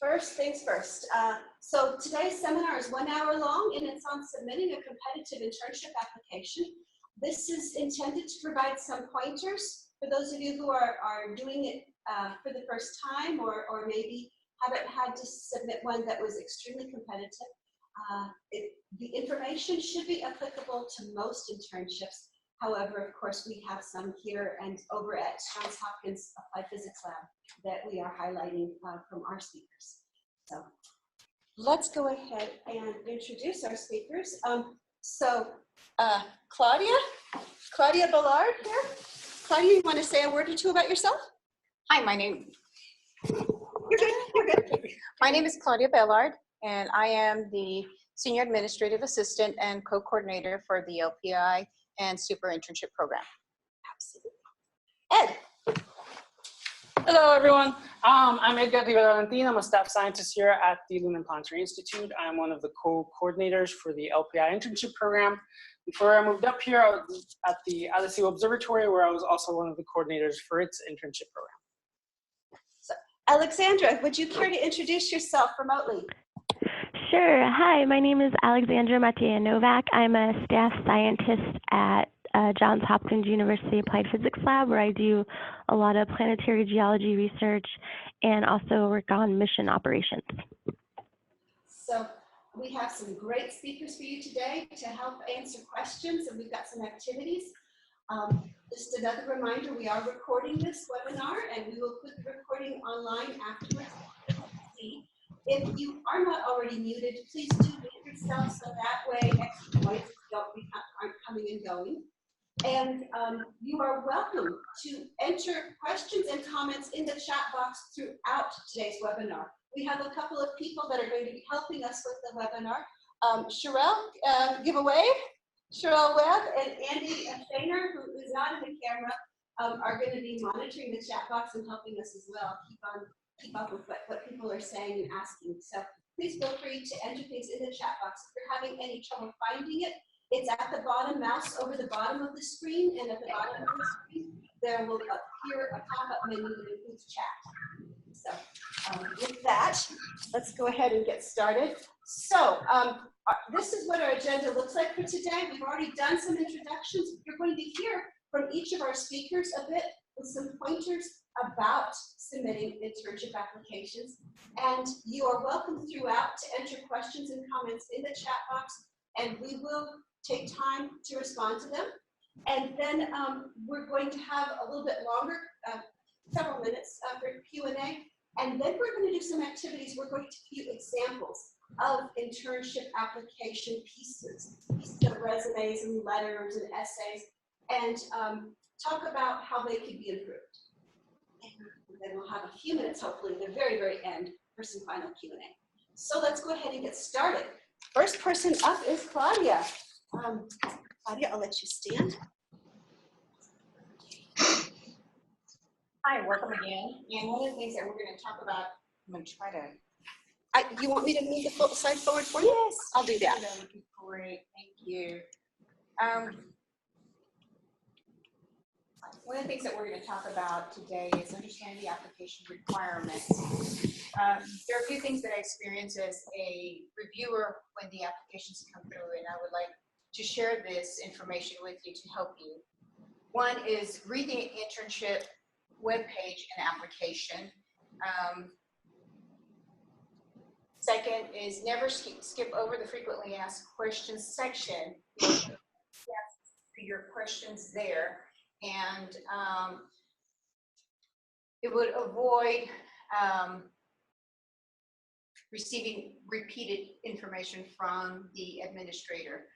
First things first. So today's seminar is 1 hour long and it's on submitting a competitive internship application. This is intended to provide some pointers for those of you who are doing it for the first time or maybe haven't had to submit one that was extremely competitive. The information should be applicable to most internships. However, of course, we have some here and over at Johns Hopkins Applied Physics Lab that we are highlighting from our speakers. So let's go ahead and introduce our speakers. Claudia Bellard here. Claudia, you want to say a word or two about yourself? Hi, my name. You're good. My name is Claudia Bellard, and I am the Senior Administrative Assistant and Co-Coordinator for the LPI and Super Internship Program. Absolutely. Ed. Hello, everyone. I'm Edgard Rivera-Valentín. I'm a staff scientist here at the Lumen Planetary Institute. I'm one of the co-coordinators for the LPI Internship Program. Before I moved up here, I was at the LSU Observatory, where I was also one of the coordinators for its internship program. So, Alexandra, would you care to introduce yourself remotely? Sure. Hi, my name is Alexandra Matiella Novak. I'm a staff scientist at Johns Hopkins University Applied Physics Lab, where I do a lot of planetary geology research and also work on mission operations. So we have some great speakers for you today to help answer questions, and we've got some activities. Just another reminder, we are recording this webinar, and we will put the recording online afterwards. If you are not already muted, please do mute yourself so that way extra voices aren't coming and going. And you are welcome to enter questions and comments in the chat box throughout today's webinar. We have a couple of people that are going to be helping us with the webinar. Sherelle, give a wave. Sherelle Webb and Andy Shainer, who is not in the camera, are going to be monitoring the chat box and helping us as well. Keep up with what people are saying and asking. So please feel free to enter things in the chat box. If you're having any trouble finding it, it's at the bottom, mouse over the bottom of the screen, and at the bottom of the screen, there will appear a pop-up menu that includes chat. So with that, let's go ahead and get started. So this is what our agenda looks like for today. We've already done some introductions. You're going to hear from each of our speakers a bit with some pointers about submitting internship applications. And you are welcome throughout to enter questions and comments in the chat box, and we will take time to respond to them. And then we're going to have a little bit longer, several minutes for Q&A. And then we're going to do some activities. We're going to give you examples of internship application pieces of resumes and letters and essays, and talk about how they could be improved. And then we'll have a few minutes, hopefully, at the very, very end for some final Q&A. So let's go ahead and get started. First person up is Claudia. Claudia, I'll let you stand. Hi, welcome again. And one of the things that we're going to talk about, I'm going to try to. You want me to move the slide forward for you? Yes, I'll do that. That would be great. Thank you. One of the things that we're going to talk about today is understanding the application requirements. There are a few things that I experience as a reviewer when the applications come through, and I would like to share this information with you to help you. One is read the internship webpage and application. Second is never skip over the frequently asked questions section. Yes, your questions there. And it would avoid receiving repeated information from the administrator.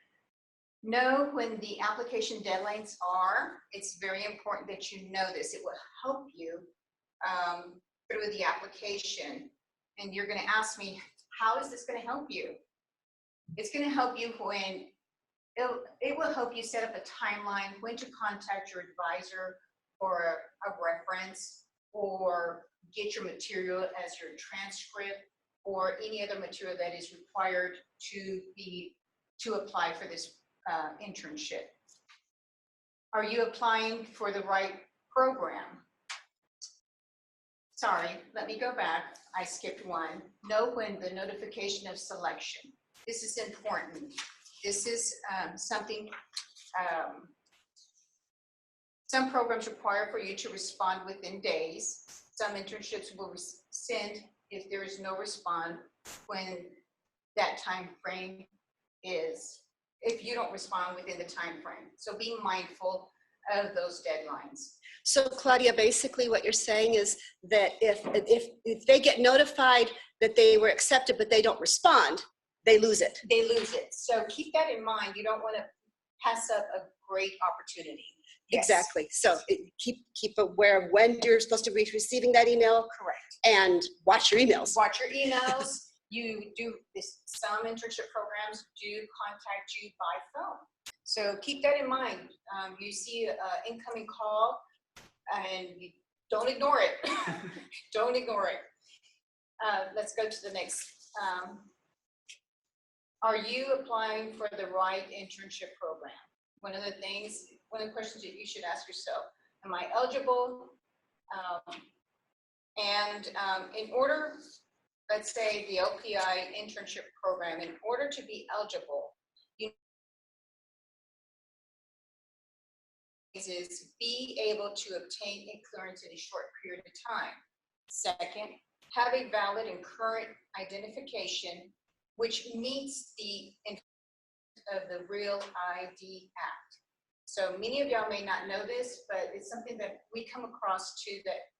Know when the application deadlines are. It's very important that you know this. It will help you through the application. And you're going to ask me, how is this going to help you? It's going to help you when it will help you set up a timeline when to contact your advisor for a reference, or get your material as your transcript, or any other material that is required to apply for this internship. Are you applying for the right program? Sorry, let me go back. I skipped one. Know when the notification of selection. This is important. This is something some programs require for you to respond within days. Some internships will rescind if there is no response when that time frame is, if you don't respond within the time frame. So be mindful of those deadlines. So Claudia, basically what you're saying is that if they get notified that they were accepted but they don't respond, they lose it. They lose it. So keep that in mind. You don't want to pass up a great opportunity. Yes. Exactly. So keep aware of when you're supposed to be receiving that email. Correct. And watch your emails. Watch your emails. You do this. Some internship programs do contact you by phone. So keep that in mind. You see an incoming call and you don't ignore it. Don't ignore it. Let's go to the next. Are you applying for the right internship program? One of the questions that you should ask yourself, am I eligible? In order, let's say the LPI internship program, in order to be eligible, you is be able to obtain a clearance in a short period of time. Second, have a valid and current identification which meets the of the Real ID Act. So many of y'all may not know this, but it's something that we come across too, that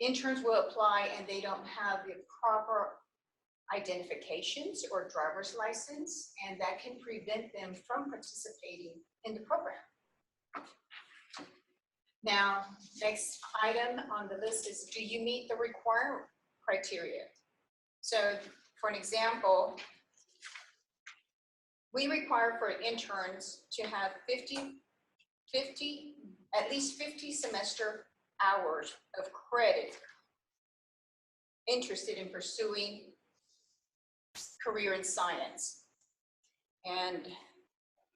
interns will apply and they don't have the proper identifications or driver's license, and that can prevent them from participating in the program. Now, next item on the list is, do you meet the required criteria? So for an example, we require for interns to have at least 50 semester hours of credit interested in pursuing career in science. And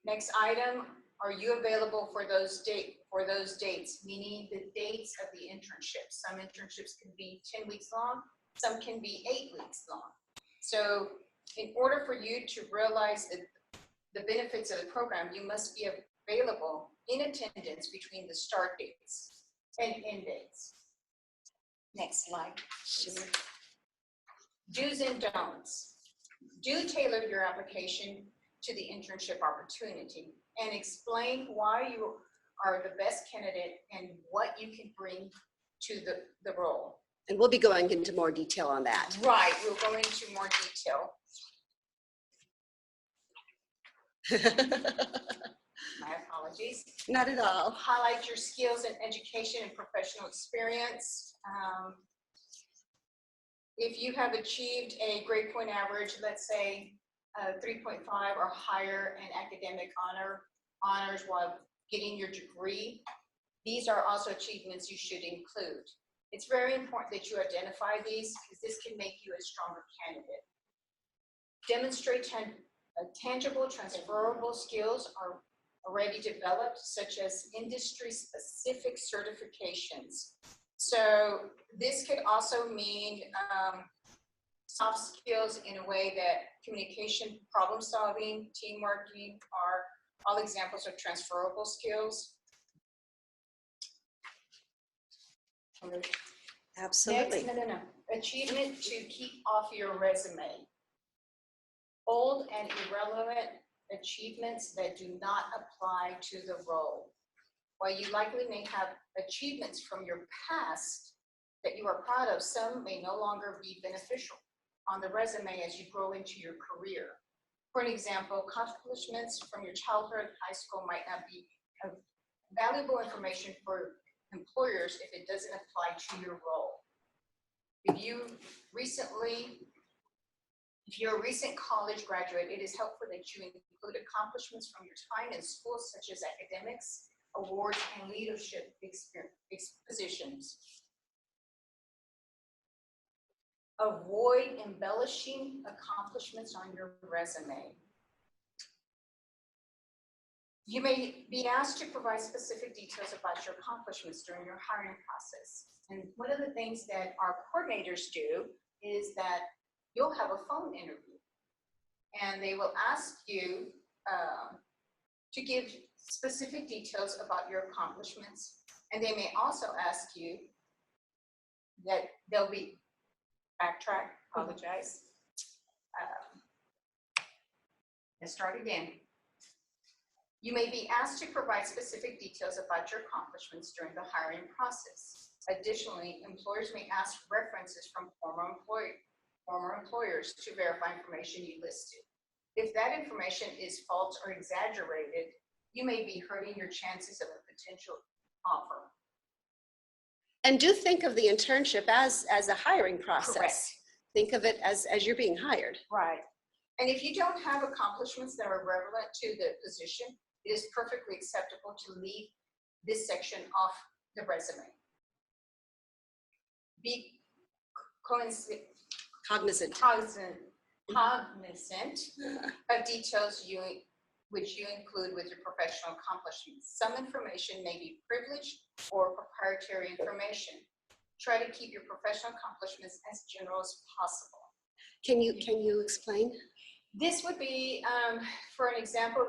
next item, are you available for those dates, meaning the dates of the internship? Some internships can be 10 weeks long, some can be 8 weeks long. So in order for you to realize the benefits of the program, you must be available in attendance between the start dates and end dates. Next slide. Do's and don'ts. Do tailor your application to the internship opportunity and explain why you are the best candidate and what you can bring to the role. And we'll be going into more detail on that. Right, we'll go into more detail. My apologies. Not at all. Highlight your skills in education and professional experience. If you have achieved a grade point average, let's say 3.5 or higher in academic honors while getting your degree, these are also achievements you should include. It's very important that you identify these because this can make you a stronger candidate. Demonstrate tangible, transferable skills are already developed, such as industry-specific certifications. So this could also mean soft skills in a way that communication, problem solving, team working are all examples of transferable skills. Absolutely. Next, no. Achievement to keep off your resume. Old and irrelevant achievements that do not apply to the role. While you likely may have achievements from your past that you are proud of, some may no longer be beneficial on the resume as you grow into your career. For an example, accomplishments from your childhood, high school might not be valuable information for employers if it doesn't apply to your role. If you're a recent college graduate, it is helpful that you include accomplishments from your time in school, such as academics, awards, and leadership positions. Avoid embellishing accomplishments on your resume. You may be asked to provide specific details about your accomplishments during your hiring process. And one of the things that our coordinators do is that you'll have a phone interview, and they will ask you to give specific details about your accomplishments. And they may also ask you that they'll be backtrack, apologize. Let's start again. You may be asked to provide specific details about your accomplishments during the hiring process. Additionally, employers may ask references from former employers to verify information you listed. If that information is false or exaggerated, you may be hurting your chances of a potential offer. And do think of the internship as a hiring process. Correct. Think of it as you're being hired. Right. And if you don't have accomplishments that are relevant to the position, it is perfectly acceptable to leave this section off the resume. Be cognizant of details which you include with your professional accomplishments. Some information may be privileged or proprietary information. Try to keep your professional accomplishments as general as possible. Can you explain? This would be, for an example,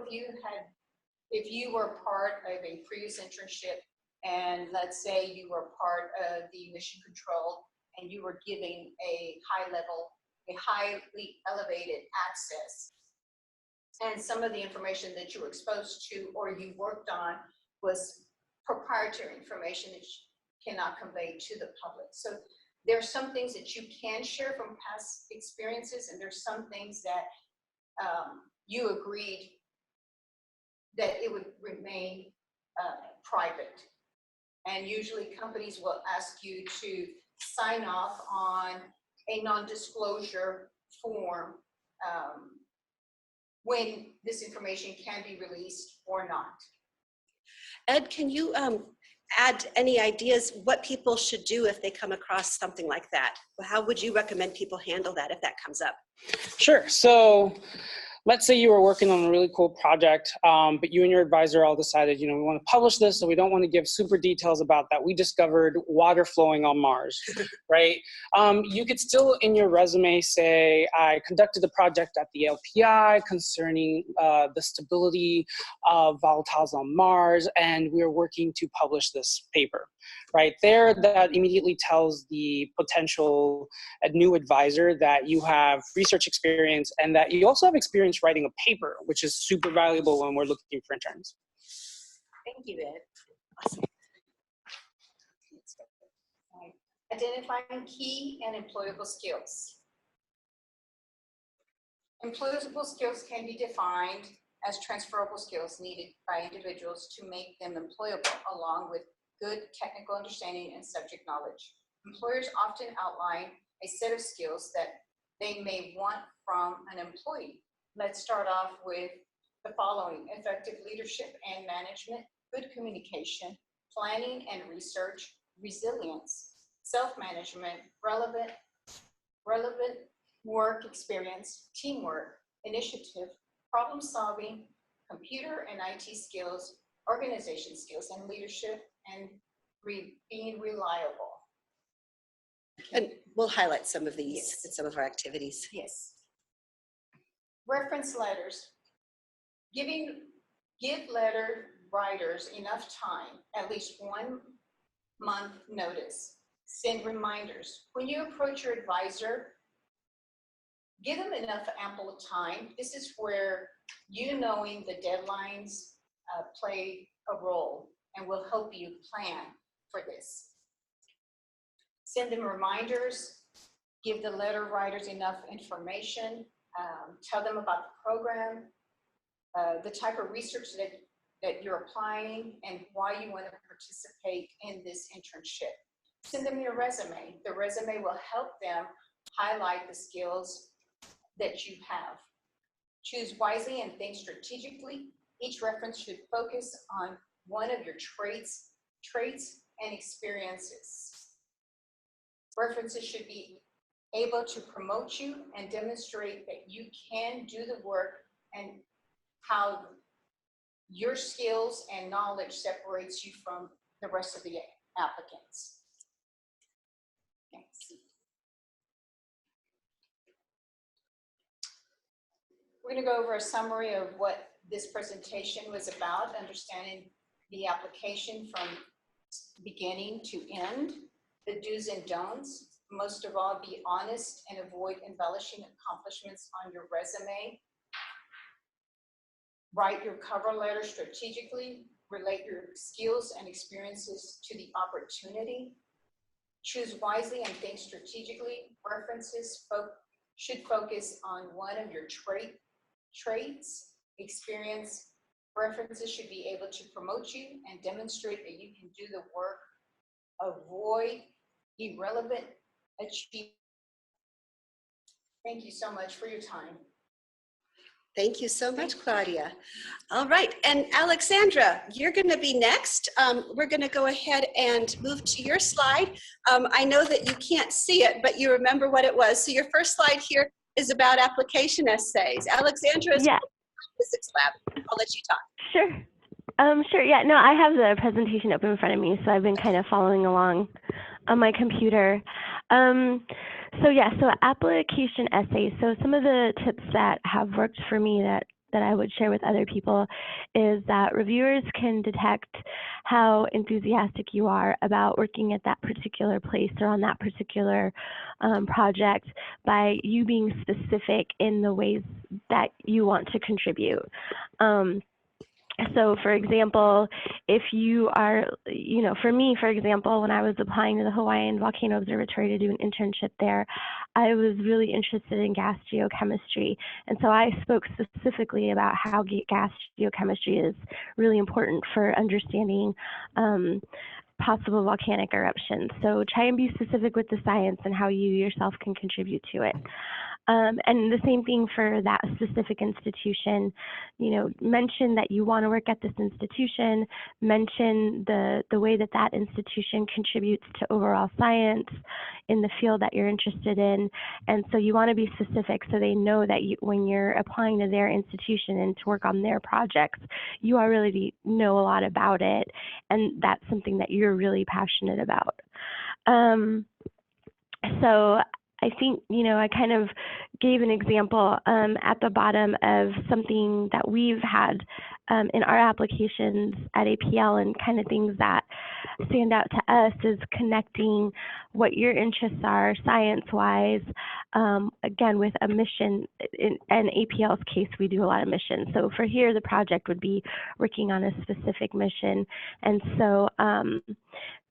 if you were part of a previous internship, and let's say you were part of the mission control, and you were giving a highly elevated access, and some of the information that you were exposed to or you worked on was proprietary information that you cannot convey to the public. So there are some things that you can share from past experiences, and there's some things that you agreed that it would remain private. And usually companies will ask you to sign off on a non-disclosure form when this information can be released or not. Ed, can you add any ideas what people should do if they come across something like that? How would you recommend people handle that if that comes up? Sure. So let's say you were working on a really cool project, but you and your advisor all decided, we want to publish this, so we don't want to give super details about that. We discovered water flowing on Mars, right? You could still in your resume say, I conducted a project at the LPI concerning the stability of volatiles on Mars, and we are working to publish this paper. Right there, that immediately tells the potential new advisor that you have research experience and that you also have experience writing a paper, which is super valuable when we're looking for interns. Thank you, Ed. Awesome. Identifying key and employable skills. Employable skills can be defined as transferable skills needed by individuals to make them employable, along with good technical understanding and subject knowledge. Employers often outline a set of skills that they may want from an employee. Let's start off with the following: effective leadership and management, good communication, planning and research, resilience, self-management, relevant work experience, teamwork, initiative, problem solving, computer and IT skills, organization skills, and leadership, and being reliable. And we'll highlight some of these in some of our activities. Yes. Reference letters. Give letter writers enough time, at least 1 month notice. Send reminders. When you approach your advisor, give them enough ample time. This is where knowing the deadlines play a role and will help you plan for this. Send them reminders, give the letter writers enough information, tell them about the program, the type of research that you're applying, and why you want to participate in this internship. Send them your resume. The resume will help them highlight the skills that you have. Choose wisely and think strategically. Each reference should focus on one of your traits and experiences. References should be able to promote you and demonstrate that you can do the work and how your skills and knowledge separates you from the rest of the applicants. Thanks. We're going to go over a summary of what this presentation was about, understanding the application from beginning to end, the do's and don'ts. Most of all, be honest and avoid embellishing accomplishments on your resume. Write your cover letter strategically, relate your skills and experiences to the opportunity. Choose wisely and think strategically. References should focus on one of your traits, experience. References should be able to promote you and demonstrate that you can do the work. Avoid irrelevant achievements. Thank you so much for your time. Thank you so much, Claudia. All right, and Alexandra, you're going to be next. We're going to go ahead and move to your slide. I know that you can't see it, but you remember what it was. So your first slide here is about application essays. Alexandra is Yeah. Physics Lab. I'll let you talk. Sure. Sure. Yeah. No, I have the presentation open in front of me, so I've been kind of following along on my computer. So application essays. So some of the tips that have worked for me that I would share with other people is that reviewers can detect how enthusiastic you are about working at that particular place or on that particular project by you being specific in the ways that you want to contribute. So for example, if you are, for me, for example, when I was applying to the Hawaiian Volcano Observatory to do an internship there, I was really interested in gas geochemistry. And so I spoke specifically about how gas geochemistry is really important for understanding possible volcanic eruptions. So try and be specific with the science and how you yourself can contribute to it. And the same thing for that specific institution, mention that you want to work at this institution, mention the way that that institution contributes to overall science in the field that you're interested in. And so you want to be specific so they know that when you're applying to their institution and to work on their projects, you already know a lot about it, and that's something that you're really passionate about. So I think, I kind of gave an example at the bottom of something that we've had in our applications at APL, and kind of things that stand out to us is connecting what your interests are science-wise, again, with a mission. In APL's case, we do a lot of missions. So for here, the project would be working on a specific mission. And so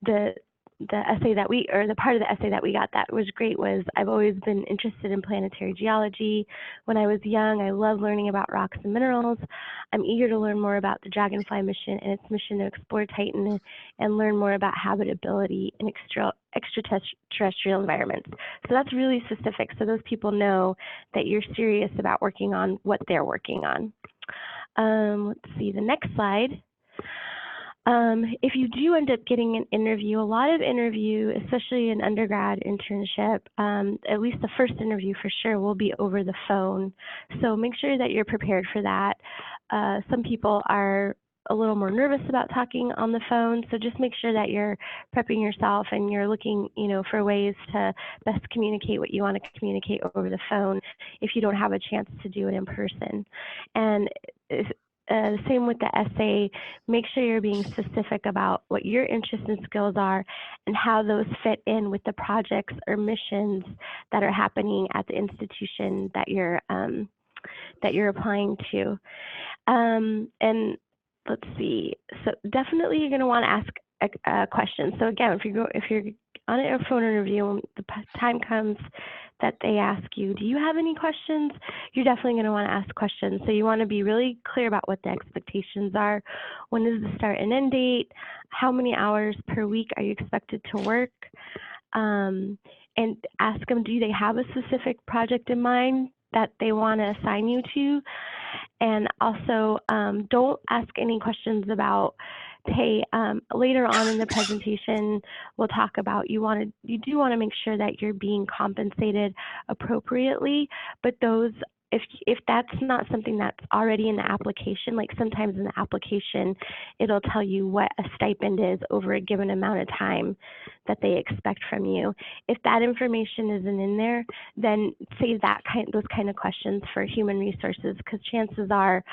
the essay that the part of the essay that we got that was great was, I've always been interested in planetary geology. When I was young, I loved learning about rocks and minerals. I'm eager to learn more about the Dragonfly mission and its mission to explore Titan and learn more about habitability in extraterrestrial environments. So that's really specific, so those people know that you're serious about working on what they're working on. Let's see the next slide. If you do end up getting an interview, a lot of interview, especially an undergrad internship, at least the first interview for sure will be over the phone. So make sure that you're prepared for that. Some people are a little more nervous about talking on the phone, so just make sure that you're prepping yourself and you're looking, for ways to best communicate what you want to communicate over the phone if you don't have a chance to do it in person. And same with the essay, make sure you're being specific about what your interests and skills are and how those fit in with the projects or missions that are happening at the institution that you're applying to. And let's see, so definitely you're going to want to ask a question. So again, if you're on a phone interview, when the time comes that they ask you, do you have any questions? You're definitely going to want to ask questions. So you want to be really clear about what the expectations are. When is the start and end date? How many hours per week are you expected to work? And ask them, do they have a specific project in mind that they want to assign you to? And also, don't ask any questions about pay. Later on in the presentation, we'll talk about you do want to make sure that you're being compensated appropriately, but those if that's not something that's already in the application, like sometimes in the application, it'll tell you what a stipend is over a given amount of time that they expect from you. If that information isn't in there, then save those kind of questions for human resources, because chances are,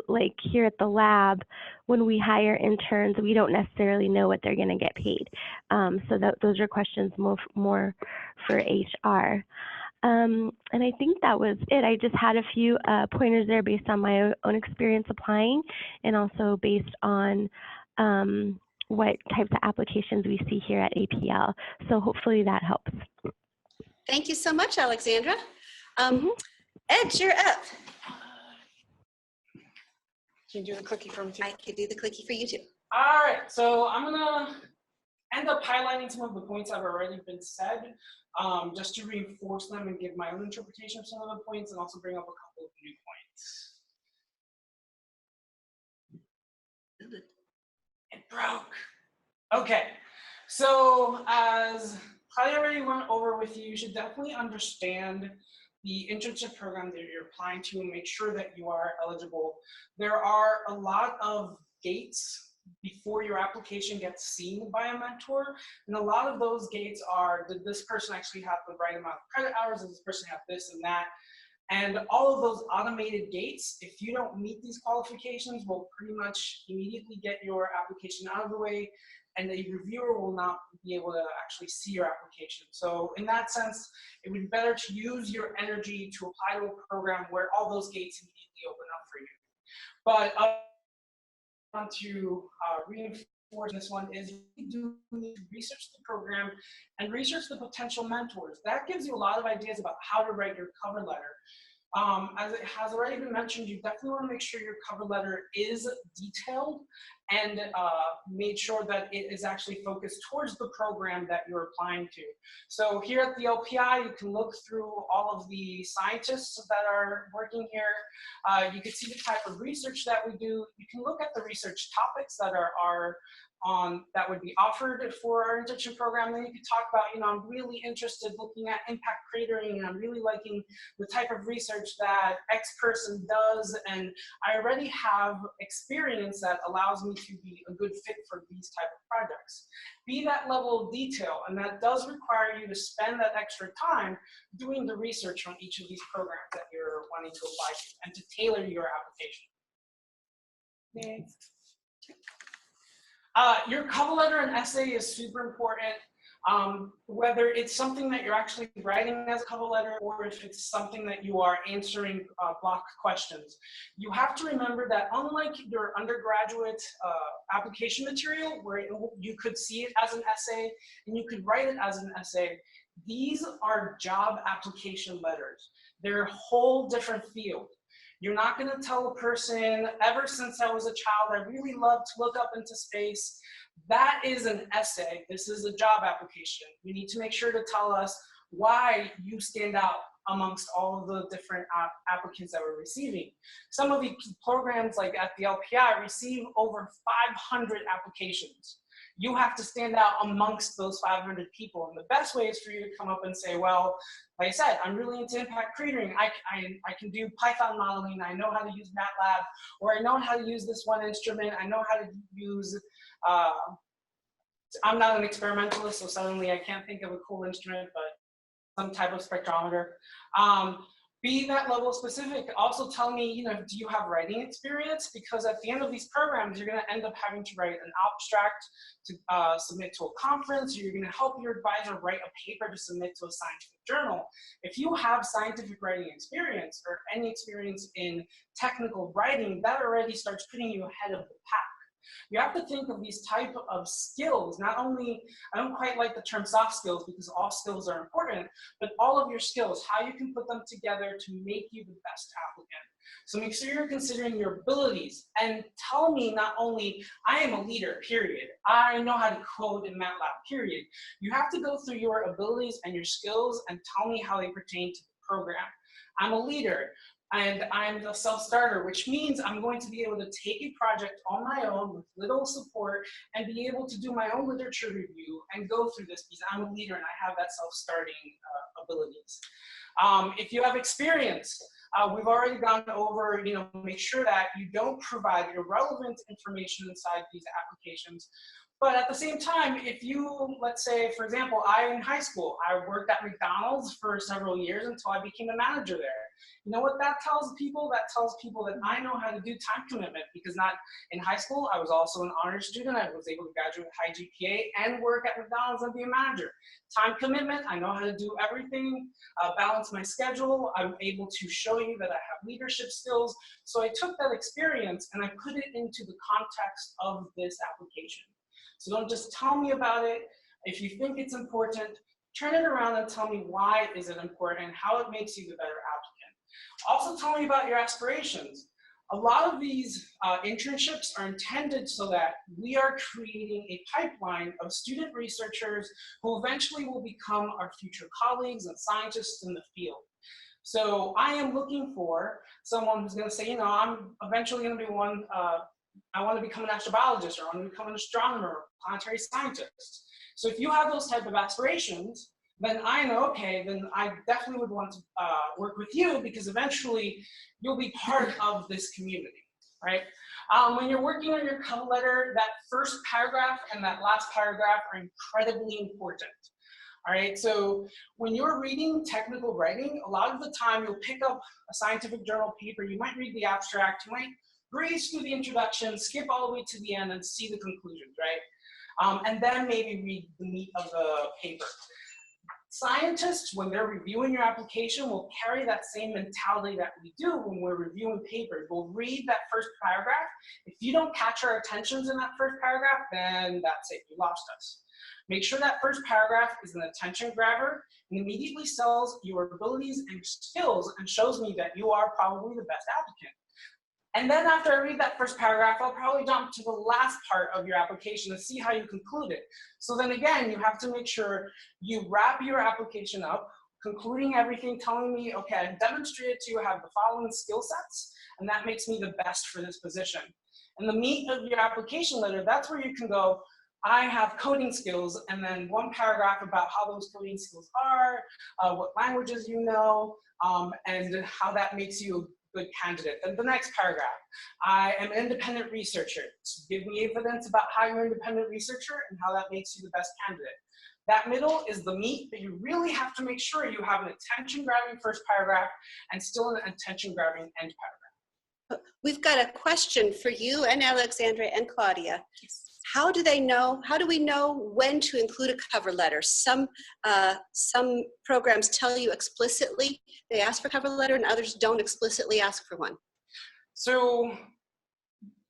like here at the lab, when we hire interns, we don't necessarily know what they're going to get paid. So those are questions more for HR. And I think that was it. I just had a few pointers there based on my own experience applying, and also based on what types of applications we see here at APL. So hopefully that helps. Thank you so much, Alexandra. Ed, you're up. Can you do the clicky for me too? I can do the clicky for you too. All right, so I'm gonna end up highlighting some of the points that have already been said, just to reinforce them and give my own interpretation of some of the points, and also bring up a couple of new points. It broke. Okay, so as Claudia already went over with you, you should definitely understand the internship program that you're applying to and make sure that you are eligible. There are a lot of gates before your application gets seen by a mentor, and a lot of those gates are, did this person actually have the right amount of credit hours, does this person have this and that? And all of those automated gates, if you don't meet these qualifications, will pretty much immediately get your application out of the way, and the reviewer will not be able to actually see your application. So in that sense, it would be better to use your energy to apply to a program where all those gates immediately open up for you. But I want to reinforce this one is you do need to research the program and research the potential mentors. That gives you a lot of ideas about how to write your cover letter. As it has already been mentioned, you definitely want to make sure your cover letter is detailed and made sure that it is actually focused towards the program that you're applying to. So here at the LPI, you can look through all of the scientists that are working here. You can see the type of research that we do. You can look at the research topics that are that would be offered for our internship program. Then you could talk about, I'm really interested looking at impact cratering, and I'm really liking the type of research that X person does, and I already have experience that allows me to be a good fit for these type of projects. Be that level of detail, and that does require you to spend that extra time doing the research on each of these programs that you're wanting to apply to, and to tailor your application. Next. Your cover letter and essay is super important. Whether it's something that you're actually writing as a cover letter, or if it's something that you are answering block questions. You have to remember that unlike your undergraduate application material, where you could see it as an essay and you could write it as an essay, these are job application letters. They're a whole different field. You're not going to tell a person, ever since I was a child, I really love to look up into space. That is an essay. This is a job application. You need to make sure to tell us why you stand out amongst all of the different applicants that we're receiving. Some of the programs, like at the LPI, receive over 500 applications. You have to stand out amongst those 500 people. And the best way is for you to come up and say, well, like I said, I'm really into impact cratering. I can do Python modeling. I know how to use MATLAB, or I know how to use this one instrument. I know how to use, I'm not an experimentalist, so suddenly I can't think of a cool instrument, but some type of spectrometer. Be that level specific. Also tell me, do you have writing experience? Because at the end of these programs, you're going to end up having to write an abstract to submit to a conference, or you're going to help your advisor write a paper to submit to a scientific journal. If you have scientific writing experience or any experience in technical writing, that already starts putting you ahead of the pack. You have to think of these type of skills, not only, I don't quite like the term soft skills because all skills are important, but all of your skills, how you can put them together to make you the best applicant. So make sure you're considering your abilities, and tell me not only, I am a leader, period. I know how to code in MATLAB, period. You have to go through your abilities and your skills and tell me how they pertain to the program. I'm a leader. And I'm the self-starter, which means I'm going to be able to take a project on my own with little support and be able to do my own literature review and go through this because I'm a leader and I have that self-starting abilities. If you have experience, we've already gone over, make sure that you don't provide irrelevant information inside these applications. But at the same time, if you, let's say, for example, in high school, I worked at McDonald's for several years until I became a manager there. You know what that tells people? That tells people that I know how to do time commitment, because in high school, I was also an honors student. I was able to graduate with high GPA and work at McDonald's and be a manager. Time commitment, I know how to do everything, balance my schedule. I'm able to show you that I have leadership skills. So I took that experience and I put it into the context of this application. So don't just tell me about it. If you think it's important, turn it around and tell me why is it important and how it makes you the better applicant. Also tell me about your aspirations. A lot of these internships are intended so that we are creating a pipeline of student researchers who eventually will become our future colleagues and scientists in the field. So I am looking for someone who's going to say, I'm eventually going to be one, I want to become an astrobiologist, or I want to become an astronomer, or planetary scientist. So if you have those type of aspirations, then I know, okay, then I definitely would want to work with you, because eventually you'll be part of this community, right? When you're working on your cover letter, that first paragraph and that last paragraph are incredibly important. All right, so when you're reading technical writing, a lot of the time you'll pick up a scientific journal paper, you might read the abstract, you might breeze through the introduction, skip all the way to the end and see the conclusions, right? And then maybe read the meat of the paper. Scientists, when they're reviewing your application, will carry that same mentality that we do when we're reviewing papers. We'll read that first paragraph. If you don't catch our attentions in that first paragraph, then that's it, you lost us. Make sure that first paragraph is an attention grabber and immediately sells your abilities and skills and shows me that you are probably the best applicant. And then after I read that first paragraph, I'll probably jump to the last part of your application and see how you conclude it. So then again, you have to make sure you wrap your application up, concluding everything, telling me, okay, I've demonstrated to you I have the following skill sets, and that makes me the best for this position. And the meat of your application letter, that's where you can go, I have coding skills, and then one paragraph about how those coding skills are, what languages you know, and how that makes you good candidate. Then the next paragraph, I am an independent researcher. So give me evidence about how you're an independent researcher and how that makes you the best candidate. That middle is the meat, but you really have to make sure you have an attention-grabbing first paragraph and still an attention-grabbing end paragraph. We've got a question for you and Alexandra and Claudia. How do we know when to include a cover letter? Some programs tell you explicitly, they ask for a cover letter, and others don't explicitly ask for one. So,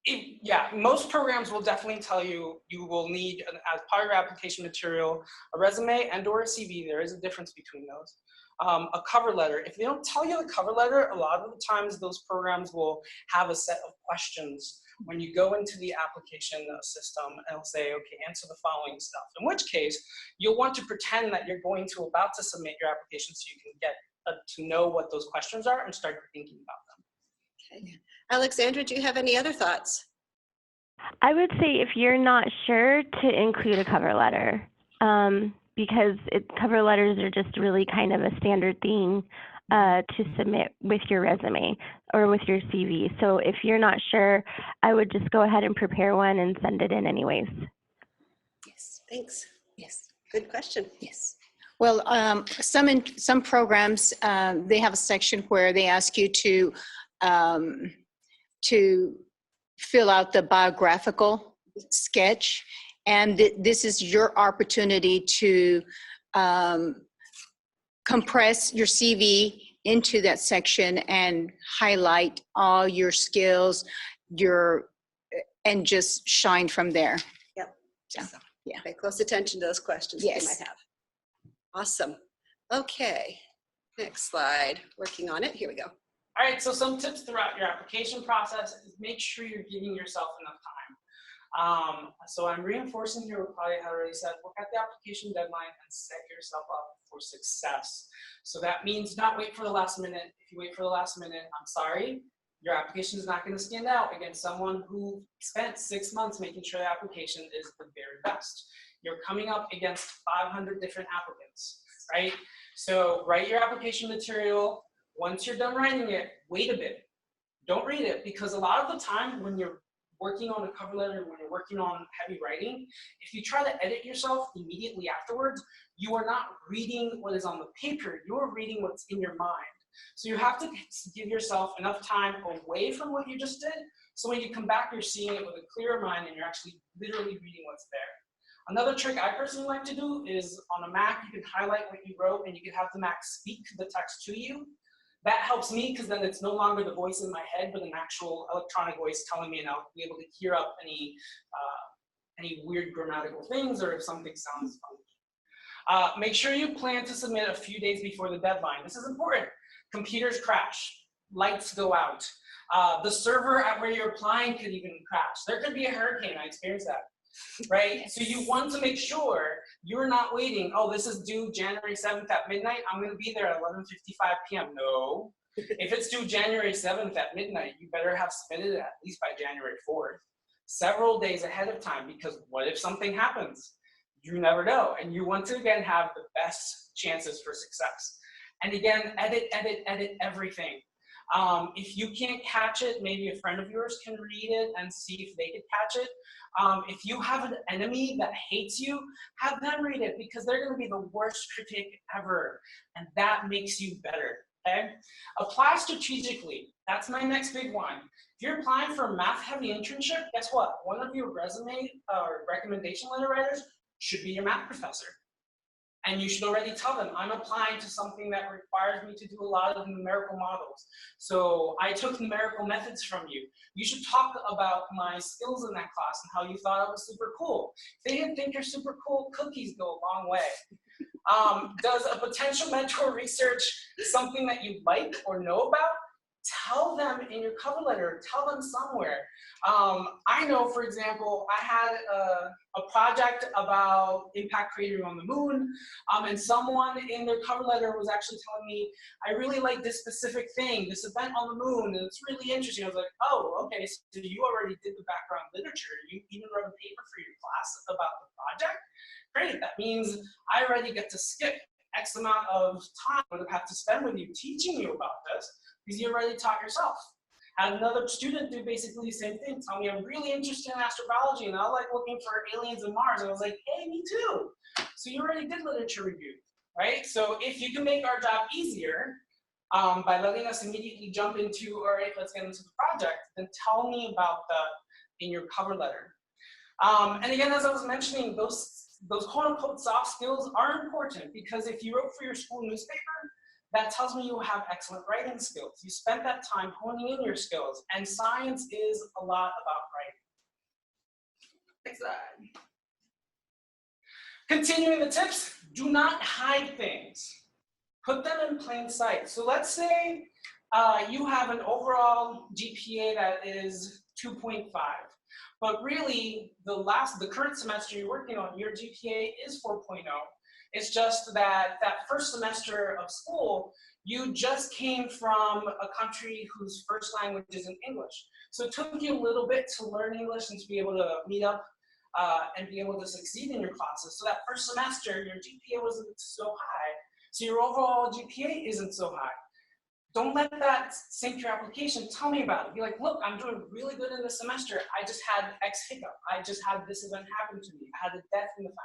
yeah, most programs will definitely tell you you will need, as part of your application material, a resume and or a CV. There is a difference between those. A cover letter. If they don't tell you the cover letter, a lot of the times those programs will have a set of questions when you go into the application system, and it'll say, okay, answer the following stuff. In which case, you'll want to pretend that you're about to submit your application so you can get to know what those questions are and start thinking about them. Okay. Alexandra, do you have any other thoughts? I would say if you're not sure, to include a cover letter, because cover letters are just really kind of a standard thing to submit with your resume or with your CV. So if you're not sure, I would just go ahead and prepare one and send it in anyways. Yes, thanks. Yes. Good question. Yes. Well, some programs, they have a section where they ask you to fill out the biographical sketch, and this is your opportunity to compress your CV into that section and highlight all your skills, and just shine from there. Yep. So, yeah. Pay close attention to those questions that you might have. Awesome. Okay. Next slide. Working on it. Here we go. All right, so some tips throughout your application process is make sure you're giving yourself enough time. So I'm reinforcing here what Claudia had already said, look at the application deadline and set yourself up for success. So that means not wait for the last minute. If you wait for the last minute, I'm sorry, your application is not going to stand out against someone who spent 6 months making sure the application is the very best. You're coming up against 500 different applicants, right? So write your application material. Once you're done writing it, wait a bit. Don't read it, because a lot of the time when you're working on a cover letter, when you're working on heavy writing, if you try to edit yourself immediately afterwards, you are not reading what is on the paper, you're reading what's in your mind. So you have to give yourself enough time away from what you just did, so when you come back, you're seeing it with a clearer mind and you're actually literally reading what's there. Another trick I personally like to do is on a Mac, you can highlight what you wrote and you can have the Mac speak the text to you. That helps me, because then it's no longer the voice in my head, but an actual electronic voice telling me, and I'll be able to hear up any weird grammatical things or if something sounds funny. Make sure you plan to submit a few days before the deadline. This is important. Computers crash, lights go out. The server at where you're applying could even crash. There could be a hurricane, I experienced that, right? So you want to make sure you're not waiting, oh, this is due January 7th at midnight, I'm gonna be there at 11:55 p.m. No, if it's due January 7th at midnight, you better have submitted it at least by January 4th, several days ahead of time, because what if something happens? You never know, and you want to, again, have the best chances for success. And again, edit everything. If you can't catch it, maybe a friend of yours can read it and see if they can catch it. If you have an enemy that hates you, have them read it, because they're going to be the worst critic ever, and that makes you better, okay? Apply strategically. That's my next big one. If you're applying for a math-heavy internship, guess what? One of your resume or recommendation letter writers should be your math professor. And you should already tell them, I'm applying to something that requires me to do a lot of numerical models. So I took numerical methods from you. You should talk about my skills in that class and how you thought I was super cool. If they didn't think you're super cool, cookies go a long way. Does a potential mentor research something that you like or know about? Tell them in your cover letter, tell them somewhere. I know, for example, I had a project about impact cratering on the moon, and someone in their cover letter was actually telling me, I really like this specific thing, this event on the moon, and it's really interesting. I was like, oh, okay, so you already did the background literature. You even wrote a paper for your class about the project? Great, that means I already get to skip X amount of time I would have had to spend with you teaching you about this, because you already taught yourself. Had another student do basically the same thing, tell me I'm really interested in astrobiology and I like looking for aliens in Mars. And I was like, hey, me too. So you already did literature review, right? So if you can make our job easier by letting us immediately jump into, all right, let's get into the project, then tell me about that in your cover letter. And again, as I was mentioning, those quote unquote soft skills are important, because if you wrote for your school newspaper, that tells me you have excellent writing skills. You spent that time honing in your skills, and science is a lot about writing. Next slide. Continuing the tips, do not hide things. Put them in plain sight. So let's say you have an overall GPA that is 2.5, but really the current semester you're working on, your GPA is 4.0. It's just that first semester of school, you just came from a country whose first language isn't English. So it took you a little bit to learn English and to be able to meet up and be able to succeed in your classes. So that first semester, your GPA wasn't so high. So your overall GPA isn't so high. Don't let that sink your application. Tell me about it. Be like, look, I'm doing really good in this semester. I just had X hiccup. I just had this event happen to me. I had a death in the family.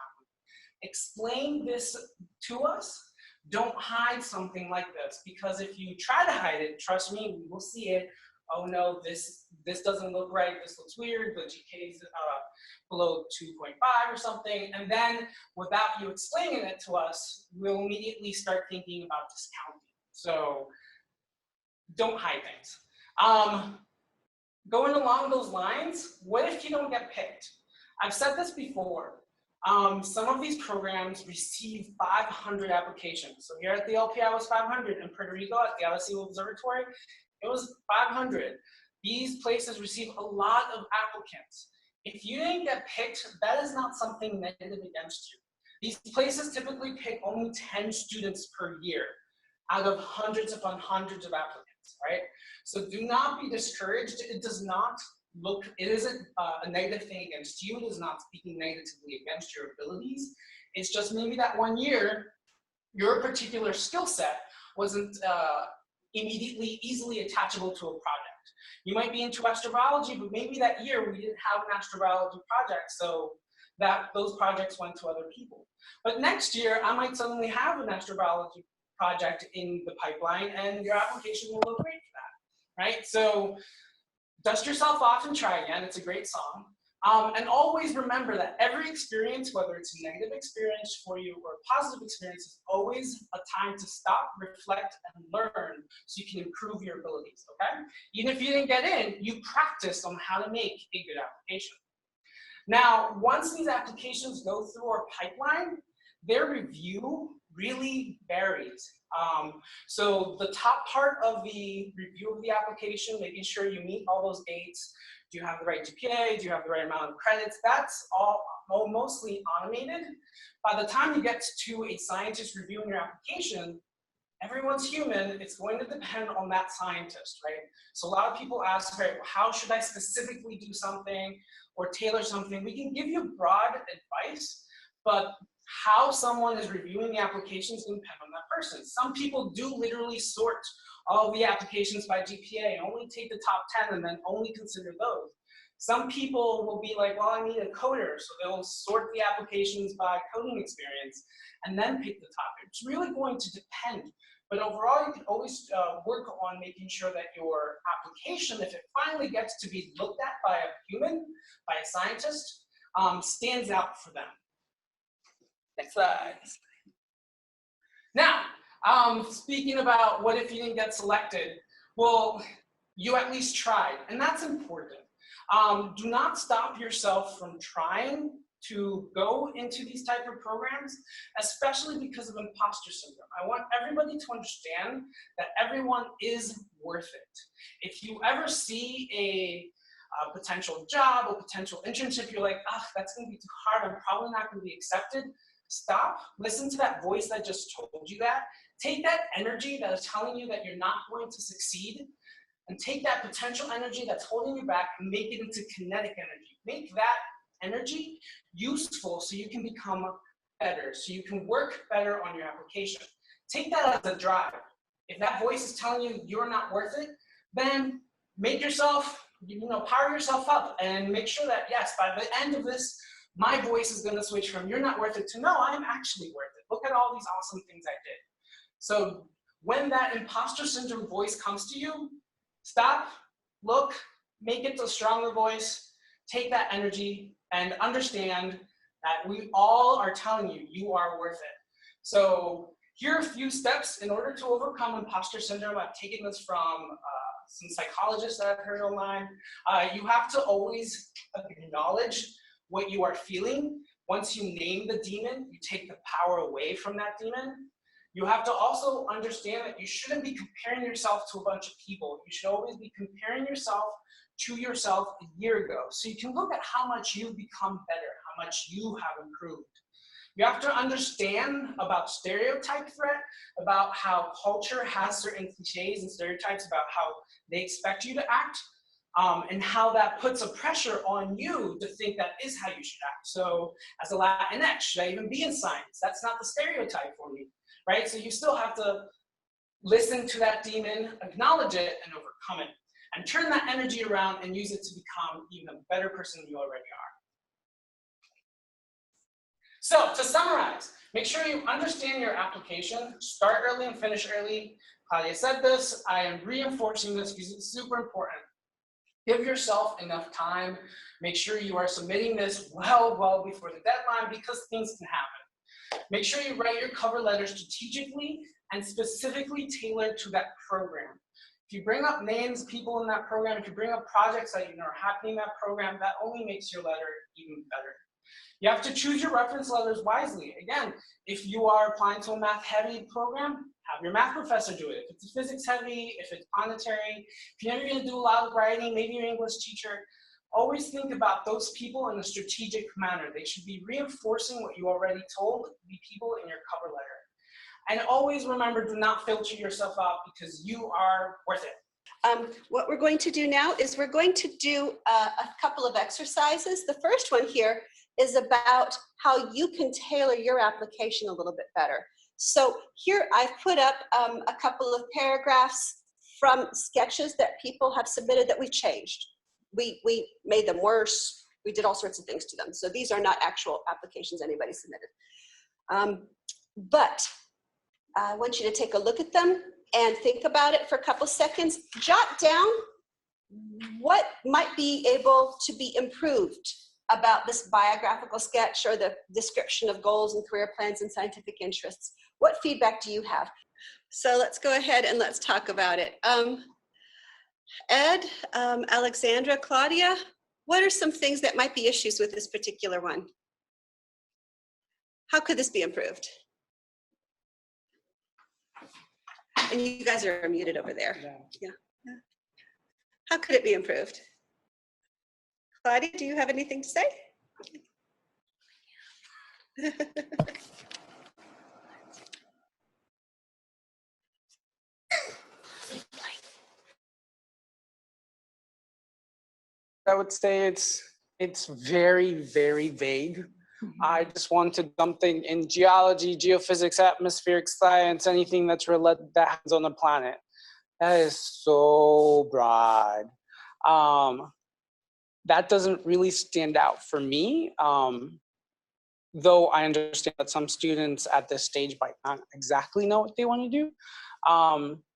Explain this to us. Don't hide something like this, because if you try to hide it, trust me, we will see it. Oh no, this doesn't look right. This looks weird. The GPA is below 2.5 or something. And then without you explaining it to us, we'll immediately start thinking about discounting. So don't hide things. Going along those lines, what if you don't get picked? I've said this before. Some of these programs receive 500 applications. So here at the LPI was 500. In Puerto Rico at the LSU Observatory, it was 500. These places receive a lot of applicants. If you didn't get picked, that is not something negative against you. These places typically pick only 10 students per year out of hundreds upon hundreds of applicants, right? So do not be discouraged. It does not look, it isn't a negative thing against you. It is not speaking negatively against your abilities. It's just maybe that one year, your particular skill set wasn't immediately easily attachable to a project. You might be into astrobiology, but maybe that year we didn't have an astrobiology project, so those projects went to other people. But next year, I might suddenly have an astrobiology project in the pipeline, and your application will look great for that, right? So dust yourself off and try again. It's a great song. And always remember that every experience, whether it's a negative experience for you or a positive experience, is always a time to stop, reflect, and learn so you can improve your abilities, okay? Even if you didn't get in, you practiced on how to make a good application. Now, once these applications go through our pipeline, their review really varies. So the top part of the review of the application, making sure you meet all those gates, do you have the right GPA, do you have the right amount of credits, that's all mostly automated. By the time you get to a scientist reviewing your application, everyone's human, it's going to depend on that scientist, right? So a lot of people ask, right, how should I specifically do something or tailor something? We can give you broad advice, but how someone is reviewing the applications will depend on that person. Some people do literally sort all the applications by GPA, only take the top 10 and then only consider those. Some people will be like, well, I need a coder, so they'll sort the applications by coding experience and then pick the top. It's really going to depend. But overall, you can always work on making sure that your application, if it finally gets to be looked at by a human, by a scientist, stands out for them. Next slide. Now, speaking about what if you didn't get selected, well, you at least tried, and that's important. Do not stop yourself from trying to go into these type of programs, especially because of imposter syndrome. I want everybody to understand that everyone is worth it. If you ever see a potential job or potential internship, you're like, oh, that's gonna be too hard, I'm probably not gonna be accepted. Stop, listen to that voice that just told you that. Take that energy that is telling you that you're not going to succeed, and take that potential energy that's holding you back and make it into kinetic energy. Make that energy useful so you can become better, so you can work better on your application. Take that as a drive. If that voice is telling you you're not worth it, then make yourself, power yourself up and make sure that, yes, by the end of this, my voice is going to switch from you're not worth it to no, I'm actually worth it. Look at all these awesome things I did. So when that imposter syndrome voice comes to you, stop, look, make it a stronger voice, take that energy, and understand that we all are telling you you are worth it. So here are a few steps in order to overcome imposter syndrome. I've taken this from some psychologists that I've heard online. You have to always acknowledge what you are feeling. Once you name the demon, you take the power away from that demon. You have to also understand that you shouldn't be comparing yourself to a bunch of people. You should always be comparing yourself to yourself a year ago. So you can look at how much you've become better, how much you have improved. You have to understand about stereotype threat, about how culture has certain cliches and stereotypes about how they expect you to act, and how that puts a pressure on you to think that is how you should act. So as a Latinx, should I even be in science? That's not the stereotype for me, right? So you still have to listen to that demon, acknowledge it, and overcome it, and turn that energy around and use it to become even a better person than you already are. So to summarize, make sure you understand your application, start early and finish early. Claudia said this, I am reinforcing this because it's super important. Give yourself enough time. Make sure you are submitting this well before the deadline because things can happen. Make sure you write your cover letter strategically and specifically tailored to that program. If you bring up names, people in that program, if you bring up projects that are happening in that program, that only makes your letter even better. You have to choose your reference letters wisely. Again, if you are applying to a math-heavy program, have your math professor do it. If it's physics-heavy, if it's monetary, if you're never going to do a lot of writing, maybe your English teacher, always think about those people in a strategic manner. They should be reinforcing what you already told the people in your cover letter. And always remember, do not filter yourself out because you are worth it. What we're going to do now is we're going to do a couple of exercises. The first one here is about how you can tailor your application a little bit better. So here I've put up a couple of paragraphs from sketches that people have submitted that we've changed. We made them worse. We did all sorts of things to them. So these are not actual applications anybody submitted. But I want you to take a look at them and think about it for a couple seconds. Jot down what might be able to be improved about this biographical sketch or the description of goals and career plans and scientific interests. What feedback do you have? So let's go ahead and let's talk about it. Ed, Alexandra, Claudia, what are some things that might be issues with this particular one? How could this be improved? And you guys are muted over there. Yeah. How could it be improved? Claudia, do you have anything to say? I would say it's very, very vague. I just want to dump things in geology, geophysics, atmospheric science, anything that's related that happens on the planet. That is so broad. That doesn't really stand out for me, though I understand that some students at this stage might not exactly know what they want to do.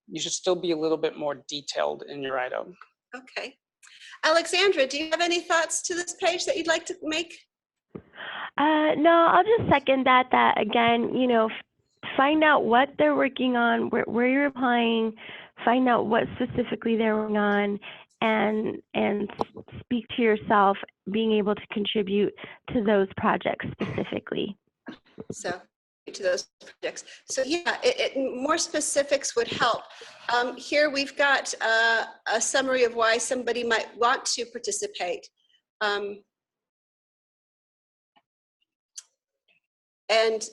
You should still be a little bit more detailed in your item. Okay. Alexandra, do you have any thoughts to this page that you'd like to make? No, I'll just second that again, you know, find out what they're working on, where you're applying, find out what specifically they're working on, and speak to yourself being able to contribute to those projects specifically. So to those projects. So yeah, more specifics would help. Here we've got a summary of why somebody might want to participate. And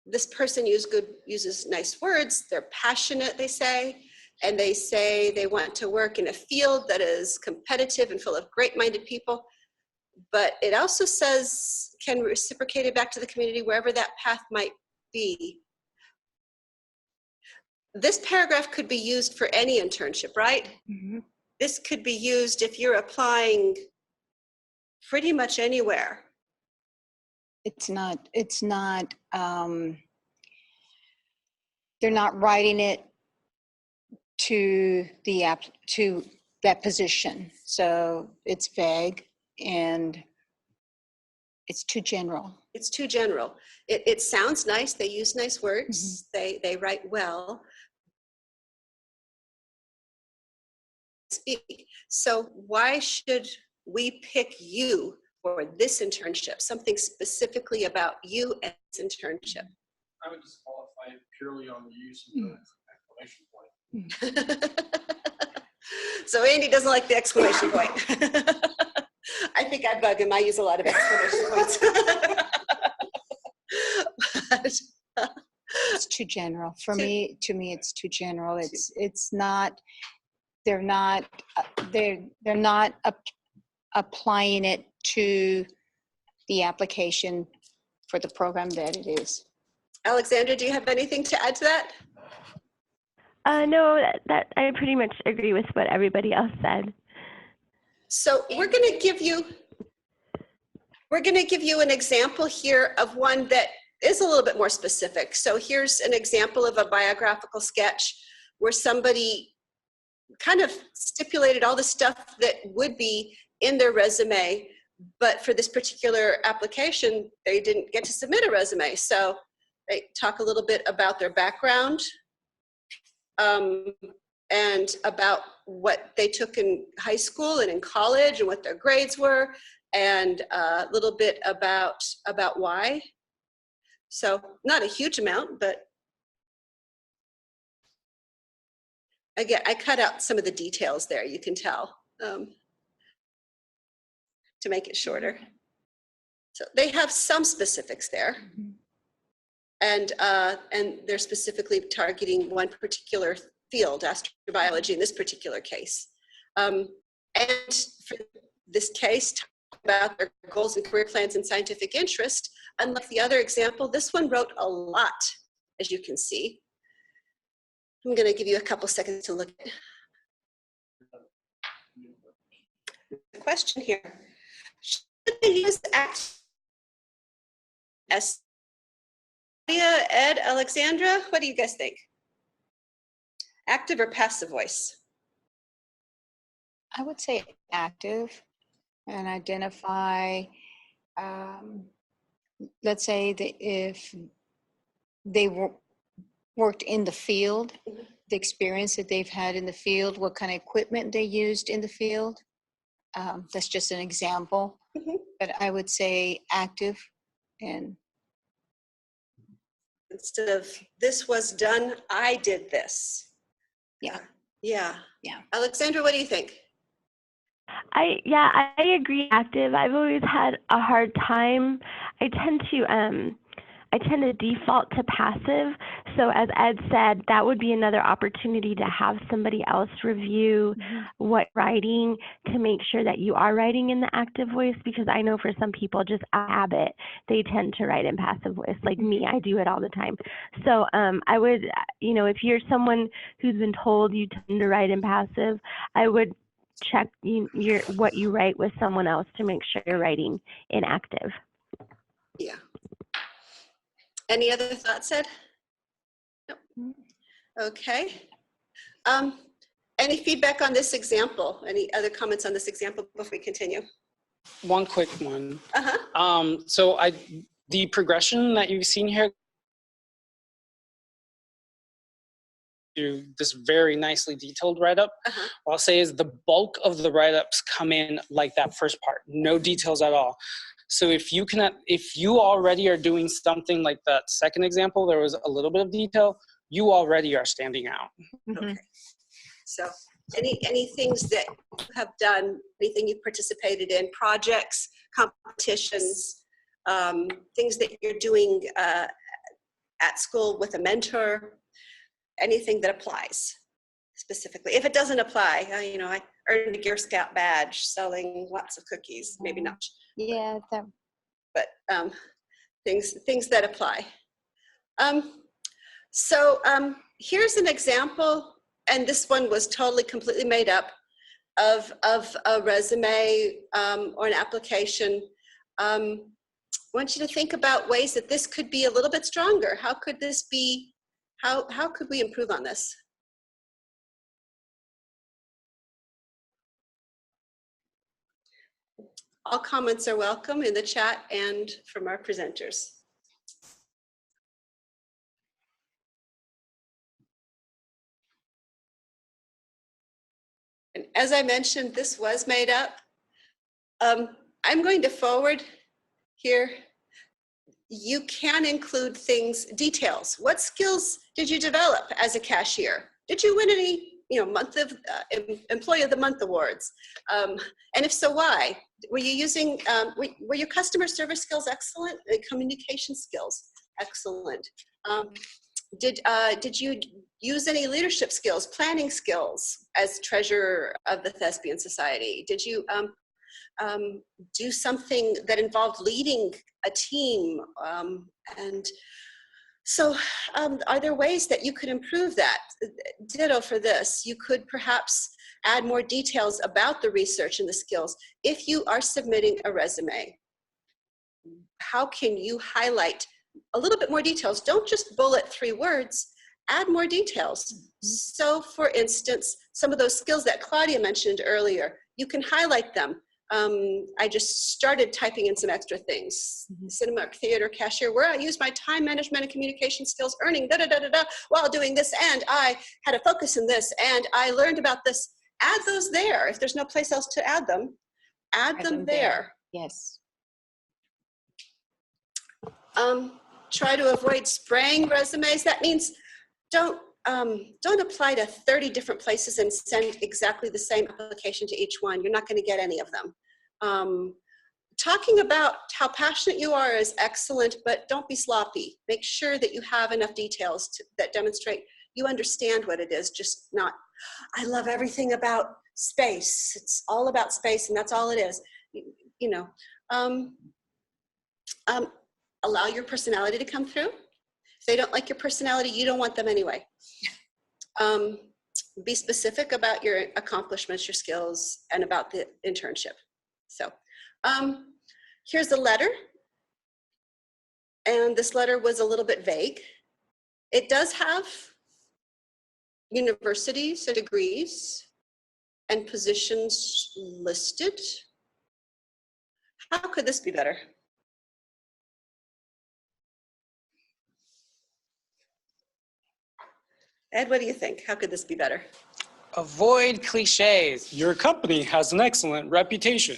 this person uses nice words. They're passionate, they say, and they say they want to work in a field that is competitive and full of great-minded people. But it also says can reciprocate it back to the community wherever that path might be. This paragraph could be used for any internship, right? Mm-hmm. This could be used if you're applying pretty much anywhere. It's not, they're not writing it to that position. So it's vague and it's too general. It's too general. It sounds nice. They use nice words. Mm-hmm. They write well. Speak. So why should we pick you for this internship? Something specifically about you and this internship. I would disqualify it purely on the use of the exclamation point. So Andy doesn't like the exclamation point. I think I bug him. I use a lot of exclamation points. It's too general for me. To me, it's too general. It's not. They're not applying it to the application for the program that it is. Alexandra, do you have anything to add to that? No, that I pretty much agree with what everybody else said. So we're going to give you an example here of one that is a little bit more specific. So here's an example of a biographical sketch where somebody kind of stipulated all the stuff that would be in their resume, but for this particular application, they didn't get to submit a resume. So they talk a little bit about their background and about what they took in high school and in college and what their grades were, and a little bit about why. So not a huge amount, but again, I cut out some of the details there, you can tell, to make it shorter. So they have some specifics there. And they're specifically targeting one particular field, astrobiology in this particular case. And for this case, about their goals and career plans and scientific interest. Unlike the other example, this one wrote a lot, as you can see. I'm going to give you a couple seconds to look at the question here. Should they use act as Ed, Alexandra? What do you guys think? Active or passive voice? I would say active and identify, let's say that if they worked in the field, the experience that they've had in the field, what kind of equipment they used in the field. That's just an example, but I would say active and instead of this was done, I did this. Yeah. Yeah. Yeah. Alexandra, what do you think? I agree, active. I've always had a hard time. I tend to default to passive. So as Ed said, that would be another opportunity to have somebody else review what writing to make sure that you are writing in the active voice, because I know for some people, just a habit, they tend to write in passive voice. Like me, I do it all the time. So I would, if you're someone who's been told you tend to write in passive, I would check what you write with someone else to make sure you're writing in active. Yeah. Any other thoughts, Ed? No. Okay. Any feedback on this example? Any other comments on this example before we continue? One quick one. So the progression that you've seen here, do this very nicely detailed write-up. What I'll say is the bulk of the write-ups come in like that first part, no details at all. So if you already are doing something like that second example, there was a little bit of detail, you already are standing out. Okay. So any things that you have done, anything you participated in, projects, competitions, things that you're doing at school with a mentor, anything that applies specifically. If it doesn't apply, I earned a Gear Scout badge selling lots of cookies, maybe not. yeah, But things that apply. So here's an example, and this one was completely made up, of a resume or an application. I want you to think about ways that this could be a little bit stronger. How could this be? How could we improve on this? All comments are welcome in the chat and from our presenters. And as I mentioned, this was made up. I'm going to forward here. You can include details. What skills did you develop as a cashier? Did you win any, month of Employee of the Month awards? And if so, why? Were you using, were your customer service skills excellent? Communication skills excellent? Did you use any leadership skills, planning skills as treasurer of the Thespian Society? Did you do something that involved leading a team? And so are there ways that you could improve that? Ditto for this. You could perhaps add more details about the research and the skills. If you are submitting a resume, how can you highlight a little bit more details? Don't just bullet 3 words, add more details. So for instance, some of those skills that Claudia mentioned earlier, you can highlight them. I just started typing in some extra things. Cinema, theater, cashier, where I use my time management and communication skills, earning while doing this, and I had a focus in this, and I learned about this. Add those there. If there's no place else to add them, add them there. Yes. Try to avoid spraying resumes. That means don't apply to 30 different places and send exactly the same application to each one. You're not going to get any of them. Talking about how passionate you are is excellent, but don't be sloppy. Make sure that you have enough details that demonstrate you understand what it is, just not, I love everything about space. It's all about space and that's all it is. you know, allow your personality to come through. If they don't like your personality, you don't want them anyway. Be specific about your accomplishments, your skills, and about the internship. So here's the letter. And this letter was a little bit vague. It does have universities and degrees and positions listed. How could this be better? Ed, what do you think? How could this be better? Avoid cliches. Your company has an excellent reputation.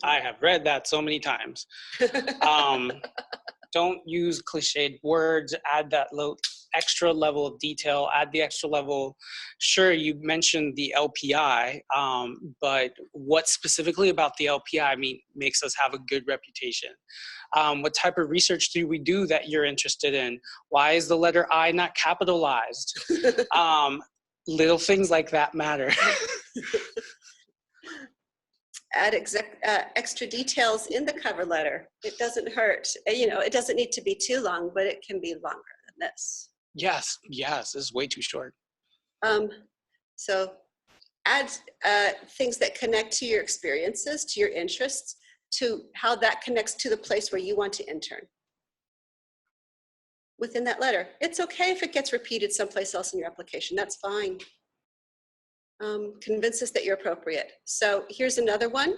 I have read that so many times. Don't use cliched words. Add that extra level of detail. Add the extra level. Sure, you mentioned the LPI, but what specifically about the LPI makes us have a good reputation? What type of research do we do that you're interested in? Why is the letter I not capitalized? Little things like that matter. Add extra details in the cover letter. It doesn't hurt. You know, it doesn't need to be too long, but it can be longer than this. Yes, this is way too short. So add things that connect to your experiences, to your interests, to how that connects to the place where you want to intern. Within that letter. It's okay if it gets repeated someplace else in your application, that's fine. Convince us that you're appropriate. So here's another one. I'm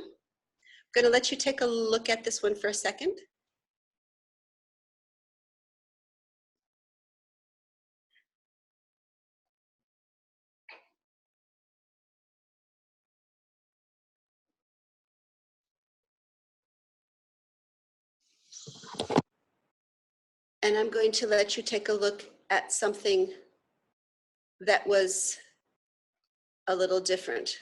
gonna let you take a look at this one for a second. And I'm going to let you take a look at something that was a little different.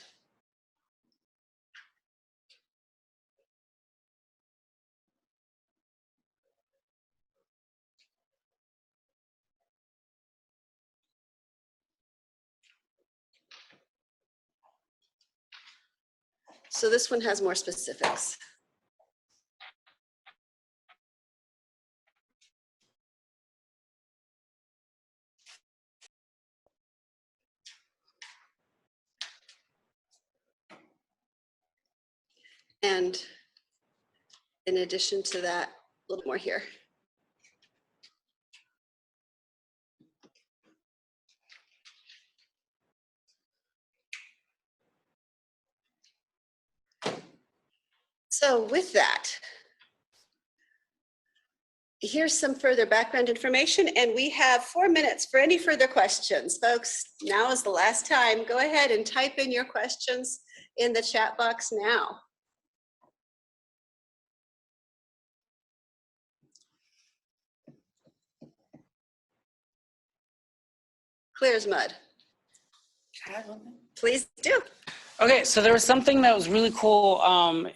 So this one has more specifics. And in addition to that, a little more here. So with that, here's some further background information, and we have 4 minutes for any further questions. Folks, now is the last time. Go ahead and type in your questions in the chat box now. Clear as mud. Please do. Okay, so there was something that was really cool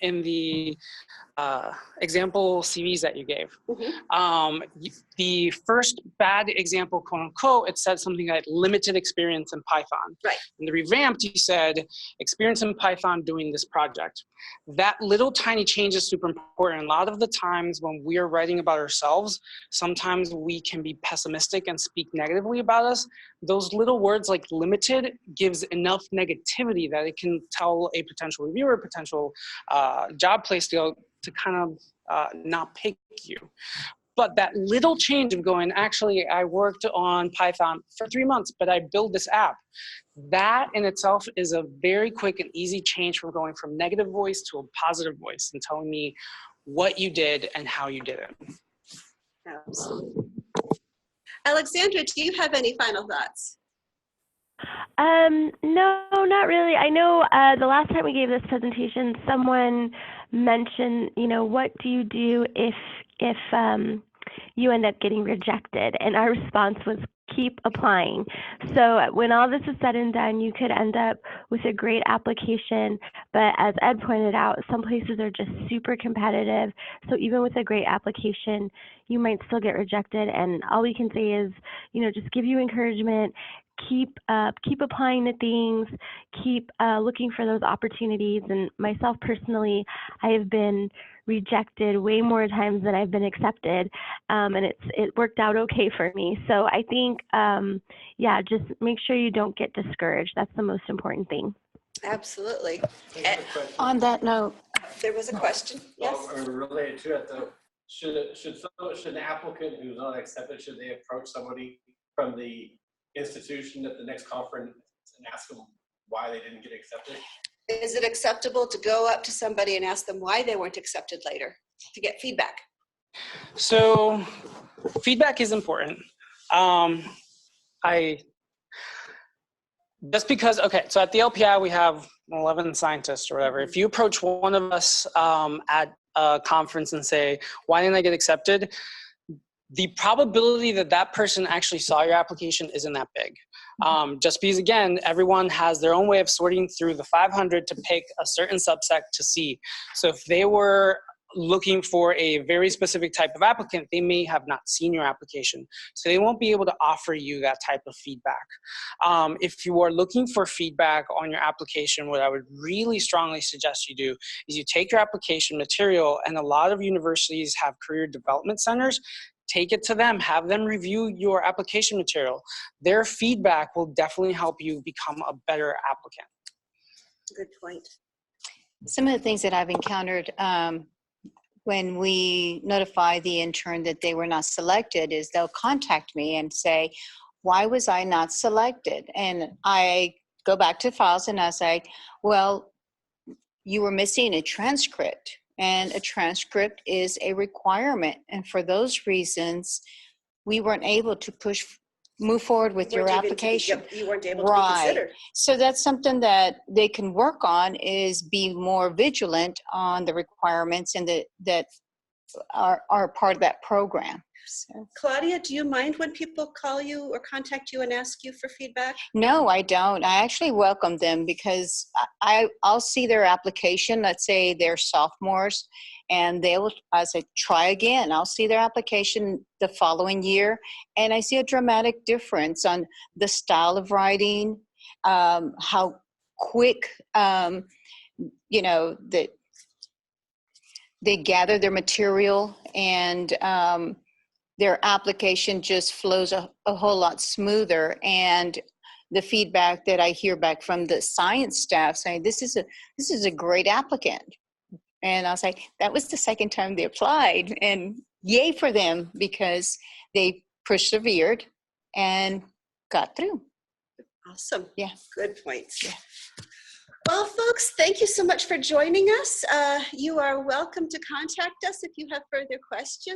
in the example CVs that you gave. The first bad example, quote unquote, it said something like limited experience in Python. Right. In the revamped, you said experience in Python doing this project. That little tiny change is super important. A lot of the times when we are writing about ourselves, sometimes we can be pessimistic and speak negatively about us. Those little words like limited gives enough negativity that it can tell a potential reviewer, potential job place to kind of not pick you. But that little change of going, actually, I worked on Python for 3 months, but I built this app. That in itself is a very quick and easy change from going from negative voice to a positive voice and telling me what you did and how you did it. Absolutely. Alexandra, do you have any final thoughts? No, not really. I know the last time we gave this presentation, someone mentioned, you know, what do you do if you end up getting rejected? And our response was keep applying. So when all this is said and done, you could end up with a great application, but as Ed pointed out, some places are just super competitive. So even with a great application, you might still get rejected. And all we can say is, you know, just give you encouragement, keep applying to things, keep looking for those opportunities. And myself personally, I have been rejected way more times than I've been accepted, and it worked out okay for me. So I think, yeah, just make sure you don't get discouraged. That's the most important thing. Absolutely. On that note, There was a question. Yes. Well, related to it though, should an applicant who's not accepted, should they approach somebody from the institution at the next conference and ask them why they didn't get accepted? Is it acceptable to go up to somebody and ask them why they weren't accepted later to get feedback? So feedback is important. Just because, okay, so at the LPI we have 11 scientists or whatever. If you approach one of us at a conference and say, why didn't I get accepted? The probability that that person actually saw your application isn't that big. Just because, again, everyone has their own way of sorting through the 500 to pick a certain subset to see. So if they were looking for a very specific type of applicant, they may have not seen your application. So they won't be able to offer you that type of feedback. If you are looking for feedback on your application, what I would really strongly suggest you do is you take your application material, and a lot of universities have career development centers. Take it to them, have them review your application material. Their feedback will definitely help you become a better applicant. Good point. some of the things that I've encountered when we notify the intern that they were not selected is they'll contact me and say, why was I not selected? And I go back to files and I say, well, you were missing a transcript, and a transcript is a requirement. And for those reasons, we weren't able to move forward with your application. You weren't able to be considered. So that's something that they can work on, is be more vigilant on the requirements and that are part of that program. So. Claudia, do you mind when people call you or contact you and ask you for feedback? No, I don't. I actually welcome them because I'll see their application. Let's say they're sophomores, and I say, try again. I'll see their application the following year, and I see a dramatic difference on the style of writing, how quick, that they gather their material, and their application just flows a whole lot smoother. And the feedback that I hear back from the science staff saying, this is a great applicant. And I'll say, that was the second time they applied, and yay for them, because they persevered and got through. Awesome. Yeah. Good points. Yeah. Well, folks, thank you so much for joining us. You are welcome to contact us if you have further questions.